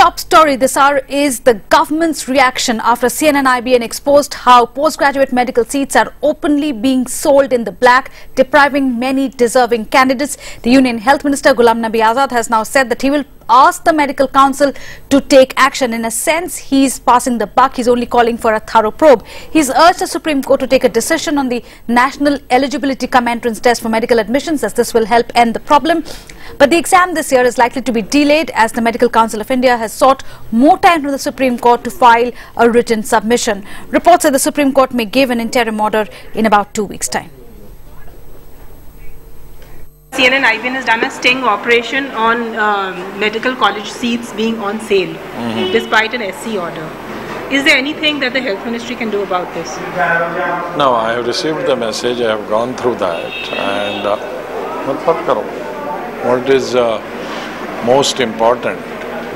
top story this hour is the government's reaction after CNN-IBN exposed how postgraduate medical seats are openly being sold in the black, depriving many deserving candidates. The Union Health Minister Ghulam Nabi Azad has now said that he will ask the Medical Council to take action. In a sense, he's passing the buck. He's only calling for a thorough probe. He's urged the Supreme Court to take a decision on the National Eligibility Cum Entrance Test for medical admissions, as this will help end the problem. But the exam this year is likely to be delayed as the Medical Council of India has sought more time from the Supreme Court to file a written submission. Reports say the Supreme Court may give an interim order in about 2 weeks' time. CNN-IBN has done a sting operation on medical college seats being on sale despite an SC order. Is there anything that the Health Ministry can do about this? No, I have received the message, I have gone through that, and what is most important,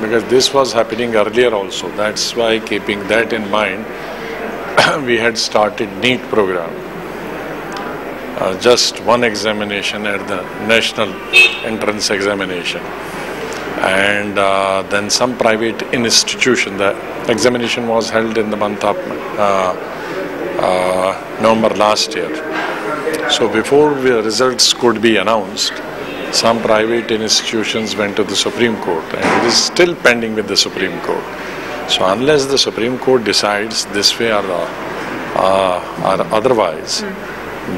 because this was happening earlier also, that's why keeping that in mind, we had started NEET program. Just one examination at the National Entrance Examination, and then some private institution. The examination was held in the month of November last year. So before the results could be announced, some private institutions went to the Supreme Court, and it is still pending with the Supreme Court. So unless the Supreme Court decides this way or otherwise,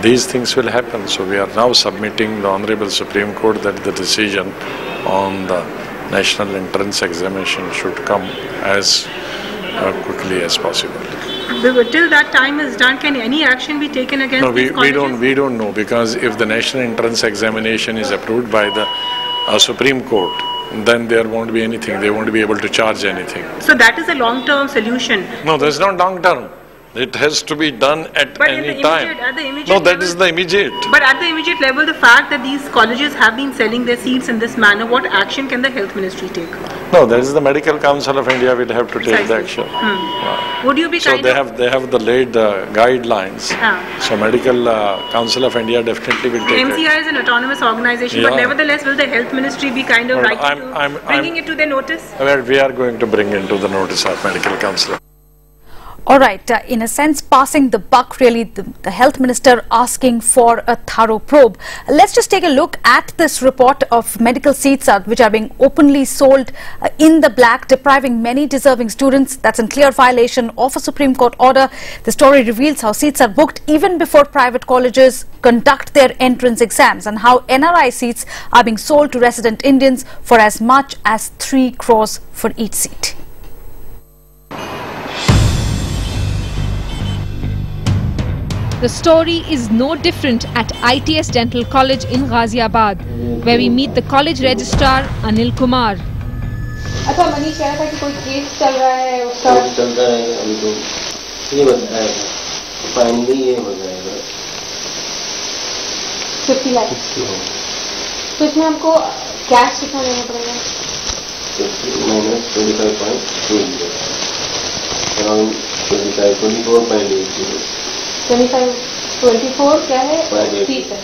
these things will happen. So we are now submitting the Honorable Supreme Court that the decision on the National Entrance Examination should come as quickly as possible. But till that time is done, can any action be taken against these colleges? We don't know, because if the National Entrance Examination is approved by the Supreme Court, then there won't be anything. They won't be able to charge anything. So that is a long-term solution? No, that's not long-term. It has to be done at any time. No, that is the immediate. But at the immediate level, the fact that these colleges have been selling their seats in this manner, what action can the Health Ministry take? No, that is the Medical Council of India will have to take the action. Would you be so they have the laid guidelines. So Medical Council of India definitely will take action. MCI is an autonomous organization, but nevertheless, will the Health Ministry be kind of bringing it to their notice? Well, we are going to bring into the notice of Medical Council. All right, in a sense, passing the buck, really, the Health Minister asking for a thorough probe. Let's just take a look at this report of medical seats which are being openly sold in the black, depriving many deserving students. That's in clear violation of a Supreme Court order. The story reveals how seats are booked even before private colleges conduct their entrance exams, and how NRI seats are being sold to resident Indians for as much as 3 crores for each seat. The story is no different at ITS Dental College in Ghaziabad, where we meet the college registrar Anil Kumar. अच्छा मनीष कह रहा था कि कोई case चल रहा है उसका चलता रहेगा अभी तो ये बताएगा फाइनली ये हो जाएगा 50 लाख तो इसमें हमको कैश कितना देना पड़ेगा -25.2 अराउंड 24 क्या है फीस है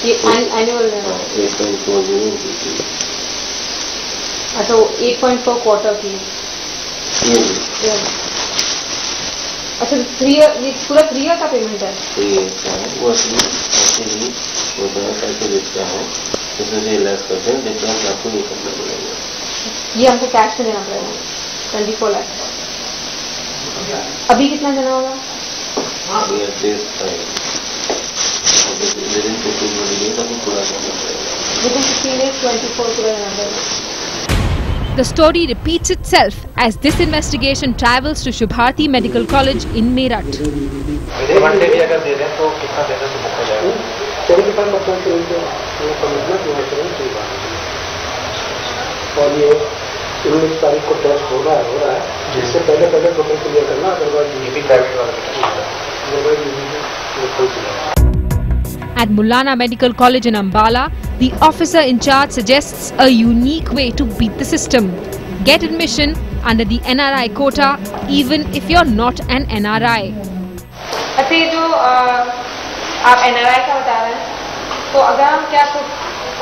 ये एनुअल अच्छा 8.4 क्वार्टर की अच्छा 3 ईयर ये पूरा 3 ईयर का पेमेंट है वो ऐसे ही होता है करके देता है इसमें से लेस करते हैं जितना आपको नहीं करना पड़ेगा ये हमको कैश में देना पड़ेगा 24 लाख अभी कितना देना होगा The story repeats itself as this investigation travels to Shubharti Medical College in Meerut. इस तारीख को टेस्ट हो रहा है जिससे पहले टोटल क्लियर करना अदरवाइज ये भी प्राइवेट वाला At Mullana Medical College in Ambala, the officer in charge suggests a unique way to beat the system. Get admission under the NRI quota even if you're not an NRI. अच्छा ये जो आप NRI का बता रहे हैं, तो अगर हम क्या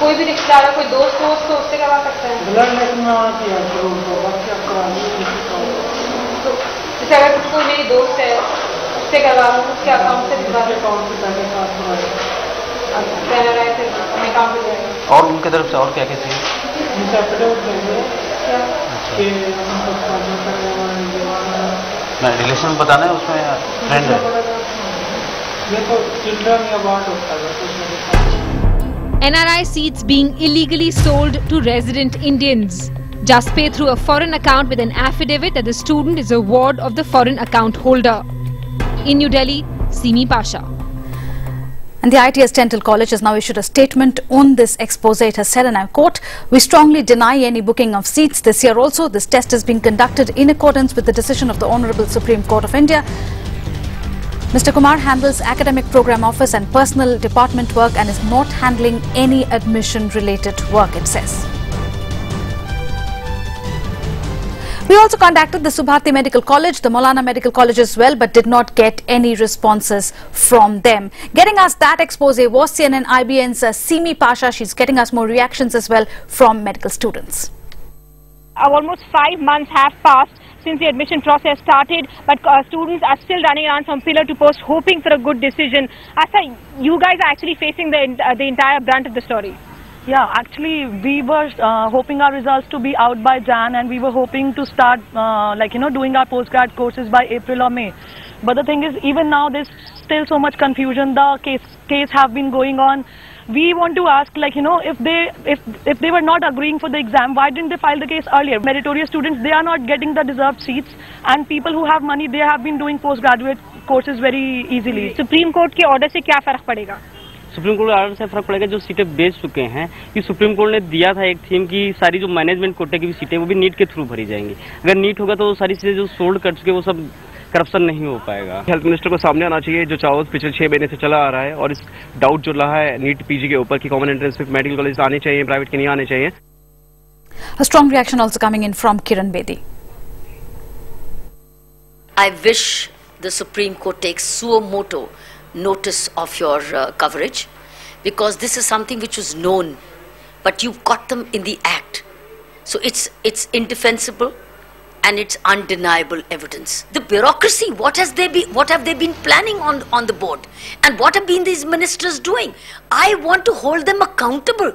कोई भी रिश्तेदार कोई दोस्त हो तो उससे करवा सकते हैं। ब्लड लेकिन में आना चाहिए आपको, बाकी आप करवा लीजिए। तो जैसे अगर कोई मेरी दोस्त है उससे करवा लूँ, उसके अकाउंट से भिजवा दूँ, अकाउंट से पैसे ट्रांसफर आएगा। अकाउंट में जाएगा। और उनके तरफ से और क्या क्या चाहिए? उनसे एफिडेविट चाहिए कि मैं रिलेशन में बताना है उसमें फ्रेंड है। ये तो चिल्ड्रन या बात होता है। NRI seats being illegally sold to resident Indians. Just pay through a foreign account with an affidavit that the student is a ward of the foreign account holder. In New Delhi, Simi Pasha. And the ITS Dental College has now issued a statement on this expose. It has said, and I quote, "We strongly deny any booking of seats this year also. This test is being conducted in accordance with the decision of the Honorable Supreme Court of India. Mr. Kumar handles academic program office and personal department work and is not handling any admission related work," it says. We also contacted the Subhati Medical College, the Maulana Medical College as well, but did not get any responses from them. Getting us that expose was CNN IBN's Simi Pasha. She's getting us more reactions as well from medical students. Almost 5 months have passed since the admission process started, but students are still running around from pillar to post hoping for a good decision. Asa, you guys are actually facing the entire brunt of the story. Yeah, actually we were hoping our results to be out by Jan, and we were hoping to start doing our postgrad courses by April or May. But the thing is, even now there's still so much confusion. The case have been going on. We want to ask, if they were not agreeing for the exam, why didn't they file the case earlier? Meritorious students, they are not getting the deserved seats, and people who have money, they have been doing postgraduate courses very easily. Supreme Court के order से क्या फर्क पड़ेगा? Supreme court order से फर्क पड़ेगा जो सीटें बेच चुके हैं, कि सुप्रीम कोर्ट ने दिया था एक थीम की सारी जो मैनेजमेंट कोटे की भी सीटें वो भी नीट के थ्रू भरी जाएंगी। अगर नीट होगा तो सारी चीजें जो सोल्ड कर चुके वो सब करप्शन नहीं हो पाएगा। हेल्थ मिनिस्टर को सामने आना चाहिए जो चाहो पिछले 6 महीने से चला आ रहा है, और इस डाउट जो रहा है नीट पीजी के ऊपर कि कॉमन एंट्रेंस में मेडिकल कॉलेज आने चाहिए, प्राइवेट के नहीं आने चाहिए। A strong reaction also coming in from Kiran Bedi. I wish the Supreme Court takes suo moto notice of your coverage, because this is something which was known, but you caught them in the act. So it's indefensible and it's undeniable evidence. The bureaucracy, what have they been planning on the board, and what have been these ministers doing? I want to hold them accountable.